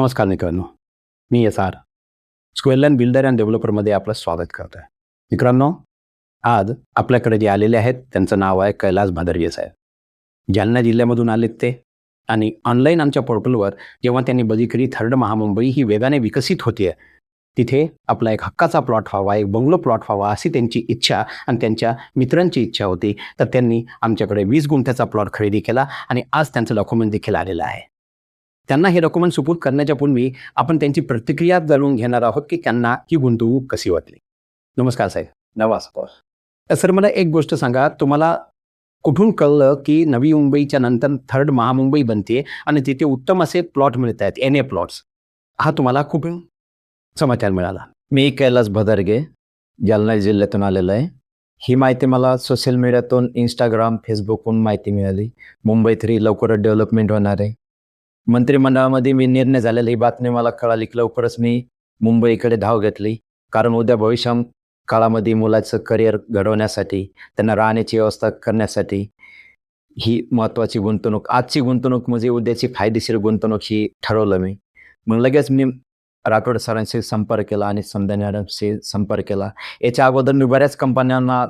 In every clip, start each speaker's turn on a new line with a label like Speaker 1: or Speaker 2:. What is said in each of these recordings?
Speaker 1: नमस्कार मित्रांनो, मी SR. स्क्वेअरलँड builder and डेव्हलपरमध्ये आपलं स्वागत करतो आहे. मित्रांनो, आज आपल्याकडे जे आलेले आहेत त्यांचं नाव आहे कैलास भादरगे साहेब. जालना जिल्ह्यामधून आलेत ते आणि ऑनलाईन आमच्या पोर्टलवर जेव्हा त्यांनी बघितली थर्ड महामुंबई ही वेगाने विकसित होते आहे, तिथे आपला एक हक्काचा प्लॉट व्हावा, एक बंगलो प्लॉट व्हावा अशी त्यांची इच्छा आणि त्यांच्या मित्रांची इच्छा होती. तर त्यांनी आमच्याकडे 20 गुंठ्याचा प्लॉट खरेदी केला आणि आज त्यांचं डॉक्युमेंट देखील आलेलं आहे. त्यांना हे डॉक्युमेंट सुपूर्द करण्याच्या पूर्वी आपण त्यांची प्रतिक्रिया जाणून घेणार आहोत की त्यांना ही गुंतवणूक कशी वाटली. नमस्कार साहेब.
Speaker 2: नमस्कार.
Speaker 1: सर, मला एक गोष्ट सांगा, तुम्हाला कुठून कळलं की नवी मुंबईच्या नंतर थर्ड महामुंबई बनते आणि तिथे उत्तम असे प्लॉट मिळत आहेत, NA प्लॉट्स? हा तुम्हाला खूप समाचार मिळाला.
Speaker 2: मी कैलास भादरगे, जालना जिल्ह्यातून आलेलो आहे. ही माहिती मला सोशल मीडियातून, इंस्टाग्राम, फेसबुकवरून माहिती मिळाली. मुंबई 3 लवकरच डेव्हलपमेंट होणार आहे. मंत्रिमंडळामध्ये मी निर्णय झालेला ही बातमी मला कळाली की लवकरच मी मुंबईकडे धाव घेतली. कारण उद्या भविष्य काळामध्ये मुलाचं करिअर घडवण्यासाठी, त्यांना राहण्याची व्यवस्था करण्यासाठी ही महत्त्वाची गुंतवणूक, आजची गुंतवणूक म्हणजे उद्याची फायदेशीर गुंतवणूक ही ठरवलं मी. मग लगेच मी राठोड सरांशी संपर्क केला आणि समदा मॅडमशी संपर्क केला. याच्या अगोदर मी बऱ्याच कंपन्यांना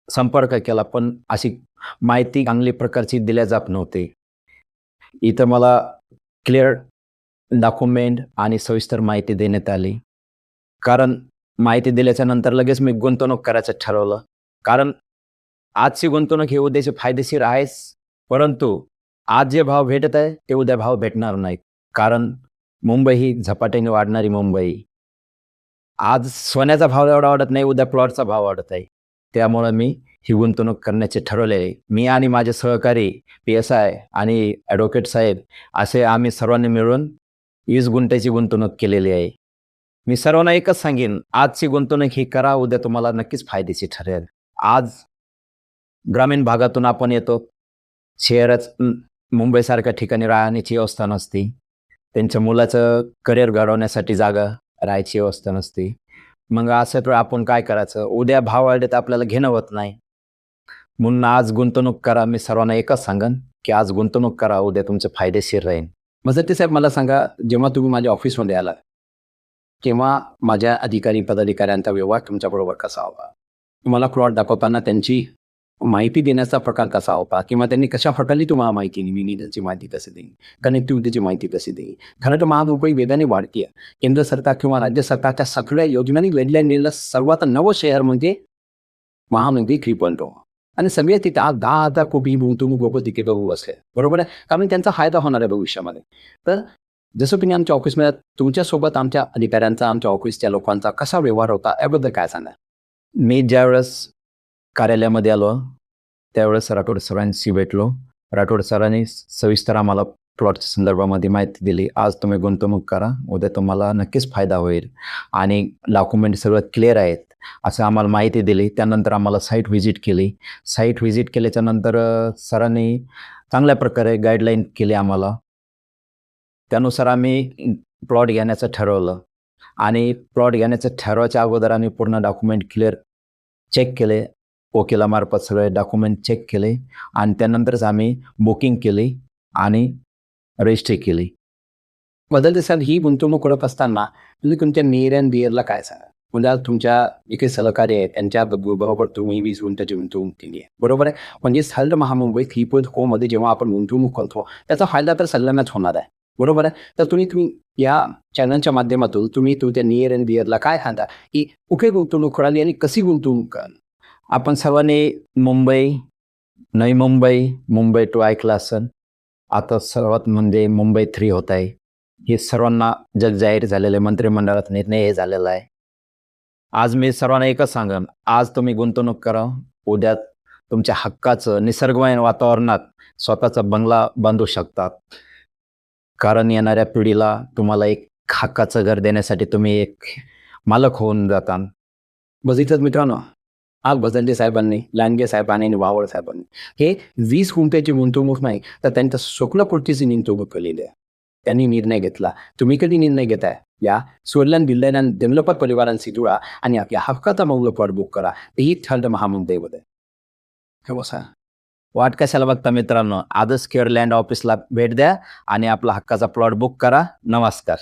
Speaker 2: संपर्क केला, पण अशी माहिती चांगली प्रकारची दिल्या जात नव्हती. इथं मला क्लिअर डॉक्युमेंट आणि सविस्तर माहिती देण्यात आली. कारण माहिती दिल्याच्या नंतर लगेच मी गुंतवणूक करायचं ठरवलं. कारण आजची गुंतवणूक ही उद्याची फायदेशीर आहेच, परंतु आज जे भाव भेटत आहे ते उद्या भाव भेटणार नाहीत. कारण मुंबई ही झपाट्याने वाढणारी मुंबई. आज सोन्याचा भाव एवढा वाढत नाही, उद्या प्लॉटचा भाव वाढत आहे. त्यामुळं मी ही गुंतवणूक करण्याचे ठरवले आहे. मी आणि माझे सहकारी PSI आणि ॲडव्होकेट साहेब असे आम्ही सर्वांनी मिळून 20 गुंठ्याची गुंतवणूक केलेली आहे. मी सर्वांना एकच सांगेन, आजची गुंतवणूक ही करा, उद्या तुम्हाला नक्कीच फायदेशीर ठरेल. आज ग्रामीण भागातून आपण येतो, शहरात मुंबईसारख्या ठिकाणी राहण्याची व्यवस्था नसते, त्यांच्या मुलाचं करिअर घडवण्यासाठी जागा राहायची व्यवस्था नसते. मग असं तर आपण काय करायचं, उद्या भाव वाढले तर आपल्याला घेणं होत नाही. म्हणून आज गुंतवणूक करा. मी सर्वांना एकच सांगेन की आज गुंतवणूक करा, उद्या तुमचं फायदेशीर राहील.
Speaker 1: मजते साहेब, मला सांगा, जेव्हा तुम्ही माझ्या ऑफिसमध्ये आला तेव्हा माझ्या अधिकारी पदाधिकाऱ्यांचा व्यवहार तुमच्याबरोबर कसा हवा? तुम्हाला प्लॉट दाखवताना त्यांची माहिती देण्याचा प्रकार कसा होता, किंवा त्यांनी कशा प्रकारे तुम्हाला माहिती दिली, त्यांची माहिती कशी देईल, कनेक्टिव्हिटीची माहिती कशी देईल? खरं तर महामुंबई वेगाने वाढते आहे. केंद्र सरकार किंवा राज्य सरकारच्या सगळ्या योजनांनी वेधलेलं सर्वात नवं शहर म्हणजे महामुंबई 3.0. आणि सगळे तिथे आज 10,000 कोटी गुंतवणूक लोक तिथे बघू बसले, बरोबर आहे, कारण त्यांचा फायदा होणार आहे भविष्यामध्ये. तर जसं तुम्ही आमच्या ऑफिसमध्ये तुमच्यासोबत आमच्या अधिकाऱ्यांचा, आमच्या ऑफिसच्या लोकांचा कसा व्यवहार होता याबद्दल काय सांगा?
Speaker 2: मी ज्यावेळेस कार्यालयामध्ये आलो त्यावेळेस राठोड सरांशी भेटलो. राठोड सरांनी सविस्तर आम्हाला प्लॉटच्या संदर्भामध्ये माहिती दिली. आज तुम्ही गुंतवणूक करा, उद्या तुम्हाला नक्कीच फायदा होईल आणि डॉक्युमेंट सगळं क्लिअर आहेत असं आम्हाला माहिती दिली. त्यानंतर आम्हाला साईट व्हिजिट केली. साईट व्हिजिट केल्याच्या नंतर सरांनी चांगल्या प्रकारे गाईडलाईन केली आम्हाला. त्यानुसार आम्ही प्लॉट घेण्याचं ठरवलं आणि प्लॉट घेण्याचं ठरवायच्या अगोदर आम्ही पूर्ण डॉक्युमेंट क्लिअर चेक केले. वकिलामार्फत सगळे डॉक्युमेंट चेक केले आणि त्यानंतरच आम्ही बुकिंग केली आणि रजिस्ट्री केली.
Speaker 1: बदलते साहेब, ही गुंतवणूक करत असताना तुम्ही तुमच्या नियर अँड डिअरला काय सांगा? म्हणजे तुमच्या जे काही सहकारी आहेत त्यांच्या बरोबर तुम्ही 20 गुंठ्याची गुंतवणूक केली आहे, बरोबर आहे. म्हणजे थर्ड महामुंबई 3.0 मध्ये जेव्हा आपण गुंतवणूक करतो त्याचा फायदा तर सगळ्यांनाच होणार आहे, बरोबर आहे. तर तुम्ही या चॅनलच्या माध्यमातून तुम्ही तुमच्या नियर अँड डिअरला काय सांगा की कुठे गुंतवणूक करावी आणि कशी गुंतवणूक करावी?
Speaker 2: आपण सर्वांनी मुंबई, नवी मुंबई, मुंबई 2 ऐकलं असेल. आता सर्वात म्हणजे मुंबई 3 होत आहे. हे सर्वांना जग जाहीर झालेलं आहे, मंत्रिमंडळात निर्णय हे झालेला आहे. आज मी सर्वांना एकच सांगेन, आज तुम्ही गुंतवणूक करा, उद्या तुमच्या हक्काचं निसर्गमय वातावरणात स्वतःचा बंगला बांधू शकतात. कारण येणाऱ्या पिढीला तुम्हाला एक हक्काचं घर देण्यासाठी तुम्ही एक मालक होऊन जाता.
Speaker 1: बघितलं मित्रांनो, आज बदलते साहेबांनी, लांडगे साहेबांनी आणि वावळ साहेबांनी हे 20 गुंठ्याची गुंतवणूक नाही तर त्यांच्या स्वप्नपूर्तीची गुंतवणूक केलेली आहे. त्यांनी निर्णय घेतला. तुम्ही कधी निर्णय घेताय? या स्क्वेअरलँड बिल्डर अँड डेव्हलपर परिवारांशी जुळा आणि आपल्या हक्काचा बंगलो प्लॉट बुक करा. ही थर्ड महामुंबईमध्ये हे बसा.
Speaker 2: वाट कशाला बघता मित्रांनो, आजच केअर लँड ऑफिसला भेट द्या आणि आपला हक्काचा प्लॉट बुक करा. नमस्कार.